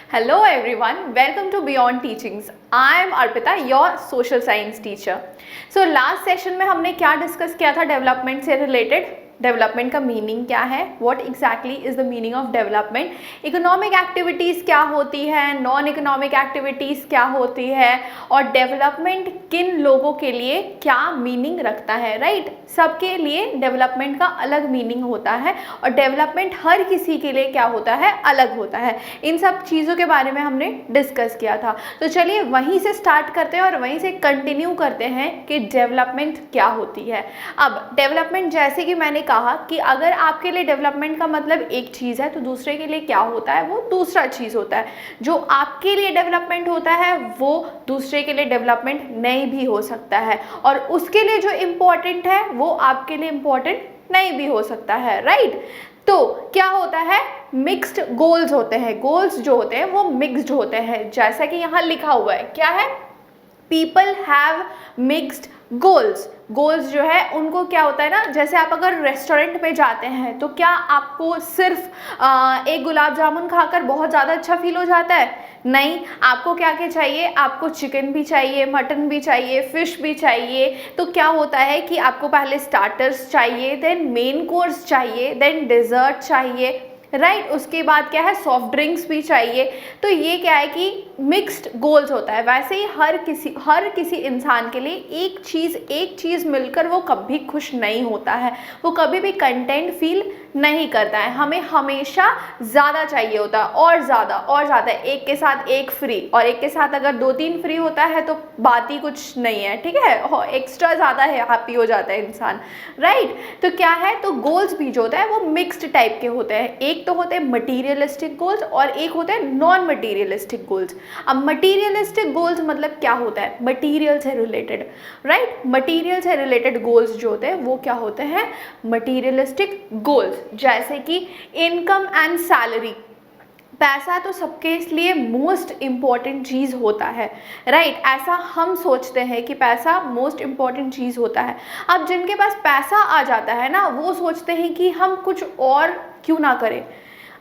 Hello everyone, welcome to Beyond Teachings. I am Arpita, your social science teacher. So last session में हमने क्या discuss किया था development से रिलेटेड? डेवलपमेंट का मीनिंग क्या है, what exactly is the meaning of development, economic activities क्या होती है, नॉन इकोनॉमिक एक्टिविटीज़ क्या होती है, और डेवलपमेंट किन लोगों के लिए क्या मीनिंग रखता है, राइट? सबके लिए डेवलपमेंट का अलग मीनिंग होता है और डेवलपमेंट हर किसी के लिए क्या होता है, अलग होता है। इन सब चीज़ों के बारे में हमने डिस्कस किया था। तो चलिए वहीं से स्टार्ट करते हैं और वहीं से कंटिन्यू करते हैं कि डेवलपमेंट क्या होती है। अब डेवलपमेंट, जैसे कि मैंने कहा कि अगर आपके लिए डेवलपमेंट का मतलब एक चीज़ है तो दूसरे के लिए क्या होता है, वो दूसरा चीज़ होता है। जो आपके लिए डेवलपमेंट होता है वो दूसरे के लिए डेवलपमेंट नहीं भी हो सकता है, और उसके लिए जो इम्पोर्टेंट है वो आपके लिए इम्पोर्टेंट नहीं भी हो सकता है, राइट? तो क्या होता है, मिक्स्ड गोल्स होते हैं। गोल्स जो होते हैं वो मिक्स्ड होते हैं, जैसा कि यहाँ लिखा हुआ है, क्या है, people have mixed goals. Goals जो है उनको क्या होता है ना, जैसे आप अगर रेस्टोरेंट में जाते हैं तो क्या आपको सिर्फ एक गुलाब जामुन खाकर बहुत ज़्यादा अच्छा फील हो जाता है? नहीं, आपको क्या क्या चाहिए, आपको चिकन भी चाहिए, मटन भी चाहिए, फिश भी चाहिए। तो क्या होता है कि आपको पहले स्टार्टर्स चाहिए, देन मेन कोर्स चाहिए, देन डिज़र्ट चाहिए, राइट? उसके बाद क्या है, सॉफ्ट ड्रिंक्स भी चाहिए। तो ये क्या है कि मिक्स्ड गोल्स होता है। वैसे ही हर किसी इंसान के लिए एक चीज़ मिलकर वो कभी खुश नहीं होता है, वो कभी भी कंटेंट फील नहीं करता है। हमें हमेशा ज़्यादा चाहिए होता है, और ज़्यादा। एक के साथ एक फ्री, और एक के साथ अगर 2-3 फ्री होता है तो बात ही कुछ नहीं है, ठीक है? एक्स्ट्रा ज़्यादा है, हैप्पी हो जाता है इंसान, राइट? तो क्या है, तो गोल्स भी जो होता है वो मिक्स्ड टाइप के होते हैं। एक तो होते हैं मटीरियलिस्टिक गोल्स और एक होते हैं नॉन मटीरियलिस्टिक गोल्स। अब मटीरियलिस्टिक गोल्स मतलब क्या होता है, मटीरियल से रिलेटेड, राइट? मटीरियल से रिलेटेड गोल्स जो होते हैं वो क्या होते हैं, मटीरियलिस्टिक गोल्स। जैसे कि इनकम एंड सैलरी। पैसा तो सबके लिए मोस्ट इम्पॉर्टेंट चीज़ होता है, राइट? ऐसा हम सोचते हैं कि पैसा मोस्ट इम्पॉर्टेंट चीज़ होता है। अब जिनके पास पैसा आ जाता है ना, वो सोचते हैं कि हम कुछ और क्यों ना करें,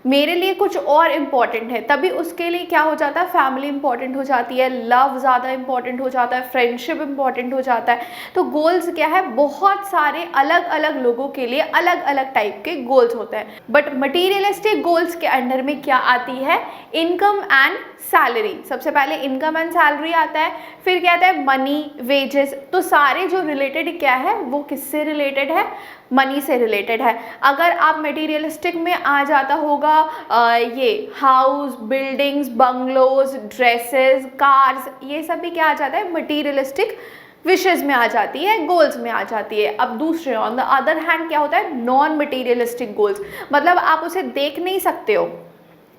मेरे लिए कुछ और इम्पॉर्टेंट है। तभी उसके लिए क्या हो जाता है, फैमिली इंपॉर्टेंट हो जाती है, लव ज़्यादा इंपॉर्टेंट हो जाता है, फ्रेंडशिप इंपॉर्टेंट हो जाता है। तो गोल्स क्या है, बहुत सारे अलग अलग लोगों के लिए अलग अलग टाइप के गोल्स होते हैं। बट मटीरियलिस्टिक गोल्स के अंडर में क्या आती है, इनकम एंड सैलरी। सबसे पहले इनकम एंड सैलरी आता है, फिर क्या आता है, मनी, वेजेस। तो सारे जो रिलेटेड क्या है, वो किससे रिलेटेड है, मनी से रिलेटेड है। अगर आप मटेरियलिस्टिक में आ जाता होगा ये house, buildings, bungalows, dresses, cars, ये सब भी क्या आ जाता है, मटेरियलिस्टिक विशेज में आ जाती है, गोल्स में आ जाती है। अब दूसरे ऑन द अदर हैंड क्या होता है, नॉन मटेरियलिस्टिक गोल्स। मतलब आप उसे देख नहीं सकते हो,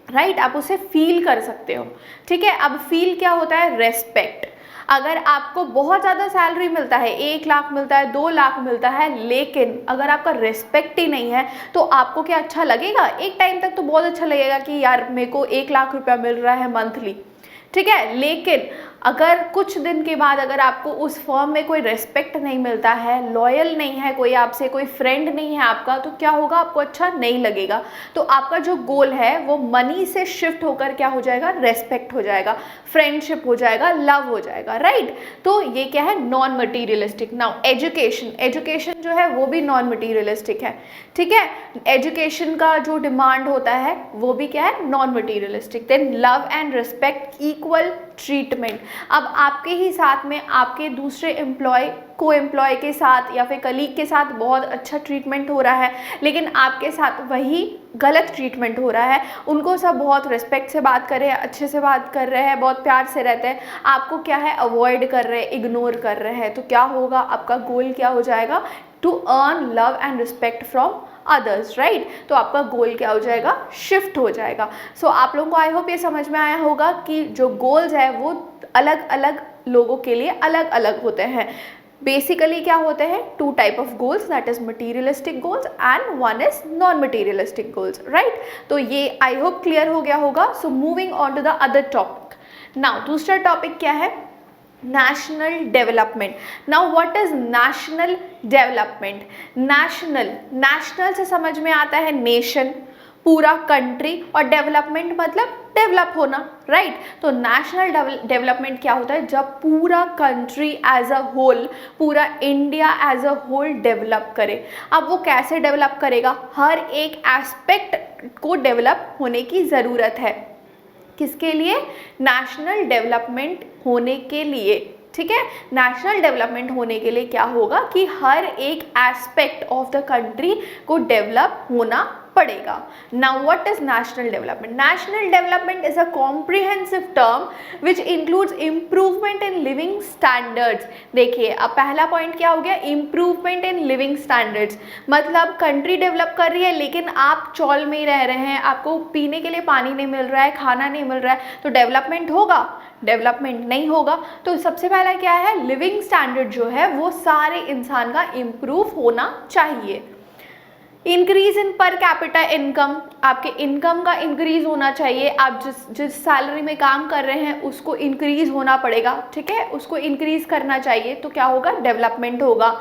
राइट? आप उसे फील कर सकते हो, ठीक है? अब फील क्या होता है, रेस्पेक्ट। अगर आपको बहुत ज़्यादा सैलरी मिलता है, 1 लाख मिलता है, 2 लाख मिलता है, लेकिन अगर आपका रिस्पेक्ट ही नहीं है तो आपको क्या अच्छा लगेगा? एक टाइम तक तो बहुत अच्छा लगेगा कि यार मेरे को 1 लाख रुपया मिल रहा है मंथली, ठीक है? लेकिन अगर कुछ दिन के बाद अगर आपको उस फर्म में कोई रेस्पेक्ट नहीं मिलता है, लॉयल नहीं है कोई आपसे, कोई फ्रेंड नहीं है आपका, तो क्या होगा, आपको अच्छा नहीं लगेगा। तो आपका जो गोल है वो मनी से शिफ्ट होकर क्या हो जाएगा, रेस्पेक्ट हो जाएगा, फ्रेंडशिप हो जाएगा, लव हो जाएगा, राइट? तो ये क्या है, नॉन मटीरियलिस्टिक। नाउ एजुकेशन जो है वो भी नॉन मटीरियलिस्टिक है, ठीक है? एजुकेशन का जो डिमांड होता है वो भी क्या है, non materialistic. Then love and respect, equal treatment. अब आपके ही साथ में आपके दूसरे को एम्प्लॉय के साथ या फिर कलीग के साथ बहुत अच्छा ट्रीटमेंट हो रहा है, लेकिन आपके साथ वही गलत ट्रीटमेंट हो रहा है। उनको सब बहुत रिस्पेक्ट से बात कर रहे हैं, अच्छे से बात कर रहे हैं, बहुत प्यार से रहते हैं, आपको क्या है, अवॉइड कर रहे हैं, इग्नोर कर रहे हैं। तो क्या होगा, आपका गोल क्या हो जाएगा, to earn love and respect from others, right? तो आपका गोल क्या हो जाएगा, शिफ्ट हो जाएगा। सो आप लोगों को आई होप ये समझ में आया होगा कि जो गोल्स है वो अलग अलग लोगों के लिए अलग अलग होते हैं। बेसिकली क्या होते हैं, 2 type of goals, that is materialistic goals and 1 is non materialistic goals, right? तो ये आई होप क्लियर हो गया होगा। So moving on to the other topic. Now दूसरा टॉपिक क्या है, national development. Now what is national development? national से समझ में आता है नेशन, पूरा कंट्री, और डेवलपमेंट मतलब डेवलप होना, राइट। तो नेशनल डेवलपमेंट क्या होता है, जब पूरा कंट्री एज अ होल, पूरा India as a whole develop करे। अब वो कैसे डेवलप करेगा, हर एक एस्पेक्ट को डेवलप होने की ज़रूरत है। किसके लिए, नेशनल डेवलपमेंट होने के लिए, ठीक है। नेशनल डेवलपमेंट होने के लिए क्या होगा कि हर एक एस्पेक्ट ऑफ द कंट्री को डेवलप होना पड़ेगा। Now what is national development? National development is a comprehensive term which includes improvement in living standards. देखिए अब पहला पॉइंट क्या हो गया, इम्प्रूवमेंट इन लिविंग स्टैंडर्ड्स। मतलब कंट्री डेवलप कर रही है लेकिन आप चौल में ही रह रहे हैं, आपको पीने के लिए पानी नहीं मिल रहा है, खाना नहीं मिल रहा है, तो डेवलपमेंट होगा? डेवलपमेंट नहीं होगा। तो सबसे पहला क्या है, लिविंग स्टैंडर्ड जो है वो सारे इंसान का इम्प्रूव होना चाहिए। इंक्रीज इन पर कैपिटा इनकम, आपके इनकम का इंक्रीज होना चाहिए। आप जिस सैलरी में काम कर रहे हैं उसको इंक्रीज होना पड़ेगा, ठीक है, उसको इंक्रीज करना चाहिए, तो क्या होगा, डेवलपमेंट होगा।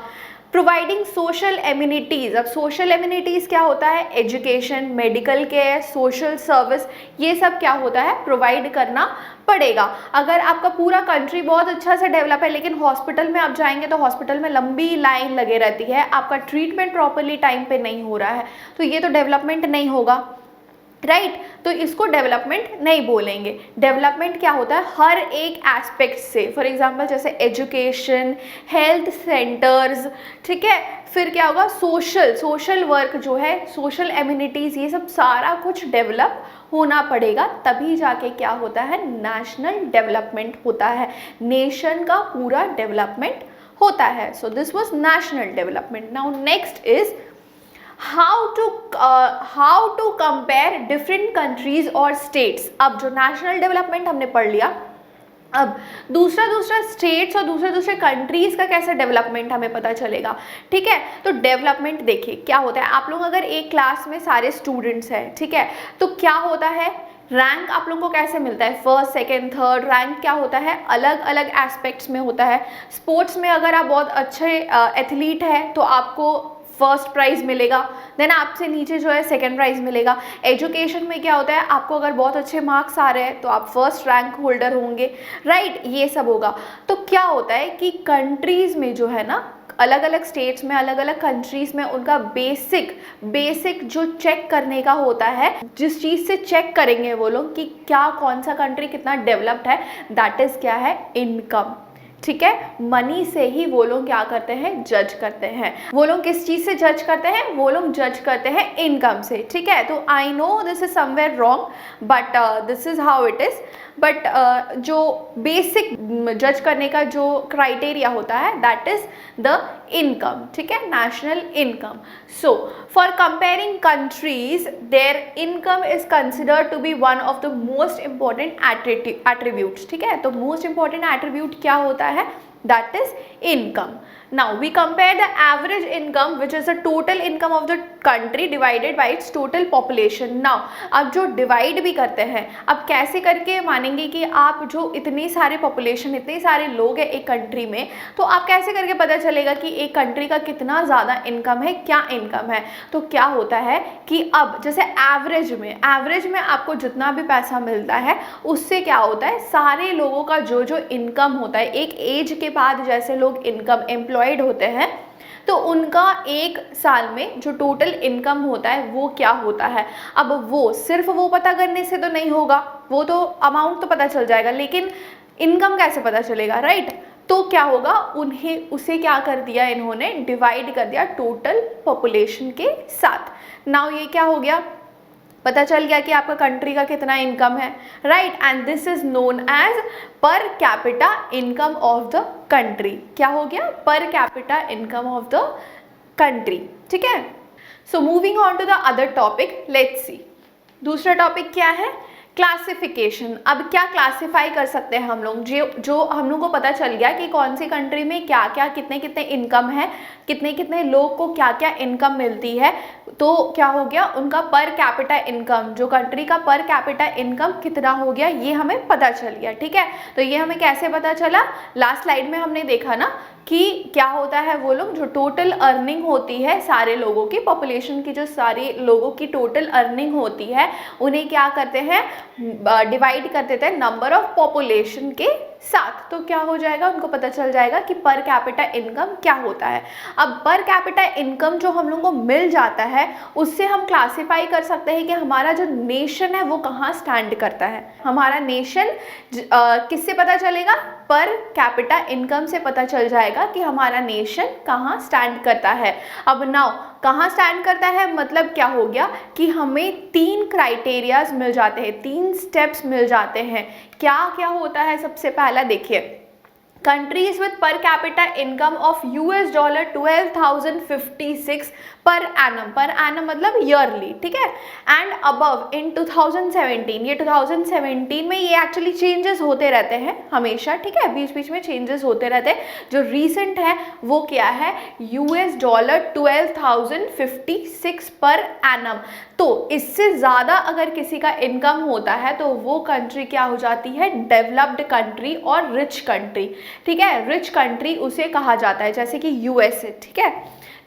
प्रोवाइडिंग सोशल एमिनिटीज़, अब सोशल एमिनिटीज़ क्या होता है, education, medical care, social service, ये सब क्या होता है, प्रोवाइड करना पड़ेगा। अगर आपका पूरा कंट्री बहुत अच्छा से डेवलप है लेकिन हॉस्पिटल में आप जाएंगे तो हॉस्पिटल में लंबी लाइन लगे रहती है, आपका ट्रीटमेंट प्रॉपरली टाइम पे नहीं हो रहा है, तो ये तो डेवलपमेंट नहीं होगा, राइट। तो इसको डेवलपमेंट नहीं बोलेंगे। डेवलपमेंट क्या होता है, हर एक एस्पेक्ट से, फॉर एग्जांपल जैसे एजुकेशन, हेल्थ सेंटर्स, ठीक है, फिर क्या होगा, सोशल वर्क जो है, सोशल एमिनिटीज़, ये सब सारा कुछ डेवलप होना पड़ेगा, तभी जाके क्या होता है, नेशनल डेवलपमेंट होता है, नेशन का पूरा डेवलपमेंट होता है। So this was national development. Now next is how to compare different countries और स्टेट्स। अब जो नेशनल डेवलपमेंट हमने पढ़ लिया, अब दूसरा स्टेट्स और दूसरे कंट्रीज का कैसे डेवलपमेंट हमें पता चलेगा, ठीक है। तो डेवलपमेंट देखिए क्या होता है, आप लोग अगर एक क्लास में सारे स्टूडेंट्स हैं, ठीक है, तो क्या होता है, रैंक आप लोगों को कैसे मिलता है, फर्स्ट सेकंड थर्ड रैंक क्या होता है, अलग अलग एस्पेक्ट्स में होता है। स्पोर्ट्स में अगर आप बहुत अच्छे एथलीट हैं तो आपको फर्स्ट प्राइज़ मिलेगा, देन आपसे नीचे जो है सेकंड प्राइज़ मिलेगा। एजुकेशन में क्या होता है, आपको अगर बहुत अच्छे मार्क्स आ रहे हैं तो आप फर्स्ट रैंक होल्डर होंगे, राइट, ये सब होगा। तो क्या होता है कि कंट्रीज़ में जो है ना, अलग अलग स्टेट्स में, अलग अलग कंट्रीज़ में उनका बेसिक जो चेक करने का होता है, जिस चीज़ से चेक करेंगे वो लोग कि क्या कौन सा कंट्री कितना डेवलप्ड है, दैट इज़ क्या है, इनकम, ठीक है। मनी से ही वो लोग क्या करते हैं, जज करते हैं। वो लोग किस चीज़ से जज करते हैं, वो लोग जज करते हैं इनकम से, ठीक है। तो I know this is somewhere wrong but this is how it is. But जो बेसिक जज करने का जो क्राइटेरिया होता है दैट इज द इनकम, ठीक है, national income. So for comparing countries their income is considered to be one of the most important attributes, ठीक है। तो मोस्ट इंपॉर्टेंट एट्रीब्यूट क्या होता है, that is income. Now we compare the average income which is the total income of the country divided by its total population. Now अब जो divide भी करते हैं, अब कैसे करके मानेंगे कि आप जो इतनी सारे पॉपुलेशन, इतने सारे लोग हैं एक कंट्री में, तो आप कैसे करके पता चलेगा कि एक कंट्री का कितना ज़्यादा इनकम है, क्या इनकम है। तो क्या होता है कि अब जैसे एवरेज में आपको जितना भी पैसा मिलता है उससे क्या होता है, सारे लोगों का जो इनकम होता है, एक एज के बाद जैसे लोग इनकम एम्प्लॉयड होते हैं तो उनका एक साल में जो टोटल इनकम होता है वो क्या होता है। अब वो सिर्फ वो पता करने से तो नहीं होगा, वो तो अमाउंट तो पता चल जाएगा, लेकिन इनकम कैसे पता चलेगा, राइट। तो क्या होगा, उसे क्या कर दिया इन्होंने, डिवाइड कर दिया टोटल पॉपुलेशन के साथ। नाउ ये क्या हो गया, पता चल गया कि आपका कंट्री का कितना इनकम है, right, and this is known as per capita income of the country. क्या हो गया, per capita income of the country, ठीक है। So moving on to the other topic, let's see दूसरा टॉपिक क्या है, क्लासिफिकेशन। अब क्या क्लासिफाई कर सकते हैं हम लोग, जो हम लोग को पता चल गया कि कौन सी कंट्री में क्या क्या कितने इनकम है, कितने लोग को क्या क्या इनकम मिलती है, तो क्या हो गया, उनका पर कैपिटा इनकम, जो कंट्री का पर कैपिटा इनकम कितना हो गया ये हमें पता चल गया, ठीक है। तो ये हमें कैसे पता चला, लास्ट स्लाइड में हमने देखा ना कि क्या होता है, वो लोग जो टोटल अर्निंग होती है सारे लोगों की, पॉपुलेशन की जो सारे लोगों की टोटल अर्निंग होती है, उन्हें क्या करते हैं, डिवाइड कर देते हैं नंबर ऑफ पॉपुलेशन के साथ। तो क्या हो जाएगा, उनको पता चल जाएगा कि पर कैपिटा इनकम क्या होता है। अब पर कैपिटा इनकम जो हम लोगों को मिल जाता है, उससे हम क्लासिफाई कर सकते हैं कि हमारा जो नेशन है वो कहाँ स्टैंड करता है। हमारा नेशन किससे पता चलेगा, पर कैपिटा इनकम से पता चल जाएगा कि हमारा नेशन कहाँ स्टैंड करता है। अब नाउ कहाँ स्टैंड करता है मतलब क्या हो गया कि हमें 3 क्राइटेरियाज मिल जाते हैं, 3 स्टेप्स मिल जाते हैं। क्या क्या होता है, सबसे पहला देखिए, countries with per capita income of $12,056 per annum मतलब ईयरली, ठीक है, एंड अबव इन 2017, ये 2017 में ये एक्चुअली चेंजेस होते रहते हैं हमेशा, ठीक है, बीच बीच में चेंजेस होते रहते हैं। जो रीसेंट है वो क्या है, $12,056 पर एनम। तो इससे ज़्यादा अगर किसी का इनकम होता है तो वो कंट्री क्या हो जाती है, डेवलप्ड कंट्री और रिच कंट्री, ठीक है। रिच कंट्री उसे कहा जाता है, जैसे कि यूएसए, ठीक है।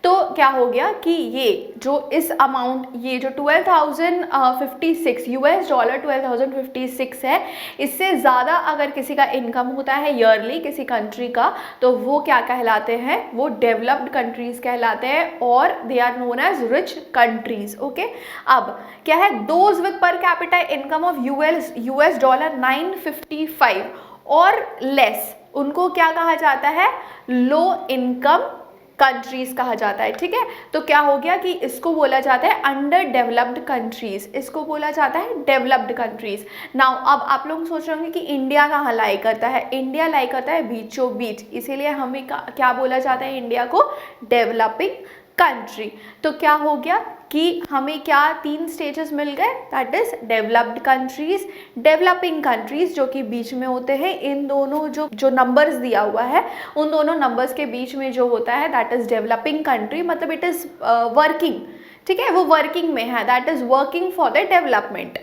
तो क्या हो गया कि ये जो इस अमाउंट, ये जो $12,056 है, इससे ज़्यादा अगर किसी का इनकम होता है ईयरली किसी कंट्री का, तो वो क्या कहलाते हैं, वो डेवलप्ड कंट्रीज़ कहलाते हैं और they are known as rich countries, okay. अब क्या है, those with per capita income of $955 और लेस, उनको क्या कहा जाता है, लो इनकम कंट्रीज कहा जाता है, ठीक है। तो क्या हो गया कि इसको बोला जाता है अंडर डेवलप्ड कंट्रीज, इसको बोला जाता है डेवलप्ड कंट्रीज। नाउ अब आप लोग सोच रहे होंगे कि इंडिया कहाँ लाई करता है, इंडिया लाई करता है बीचों बीच, इसीलिए हमें क्या बोला जाता है इंडिया को, डेवलपिंग कंट्री। तो क्या हो गया कि हमें क्या 3 स्टेजेस मिल गए, that is developed countries, developing countries जो कि बीच में होते हैं। इन दोनों जो नंबर्स दिया हुआ है, उन दोनों नंबर्स के बीच में जो होता है दैट इज डेवलपिंग कंट्री, मतलब इट इज वर्किंग, ठीक है, वो वर्किंग में है, that is working for the development.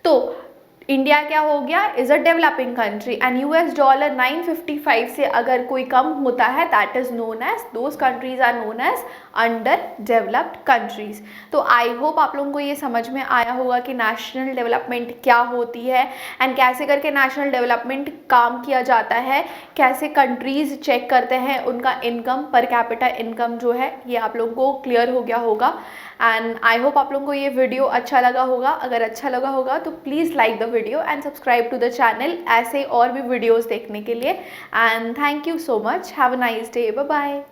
तो इंडिया क्या हो गया, is a developing country and $955 से अगर कोई कम होता है that is known as, those countries are known as under developed countries. तो आई होप आप लोगों को ये समझ में आया होगा कि नेशनल डेवलपमेंट क्या होती है एंड कैसे करके नेशनल डेवलपमेंट काम किया जाता है, कैसे कंट्रीज चेक करते हैं उनका इनकम, पर कैपिटा इनकम जो है, ये आप लोगों को क्लियर हो गया होगा। एंड आई होप आप लोगों को ये वीडियो अच्छा लगा होगा। अगर अच्छा लगा होगा तो please like the video and subscribe to the channel ऐसे और भी वीडियोस देखने के लिए। And thank you so much, have a nice day, bye bye.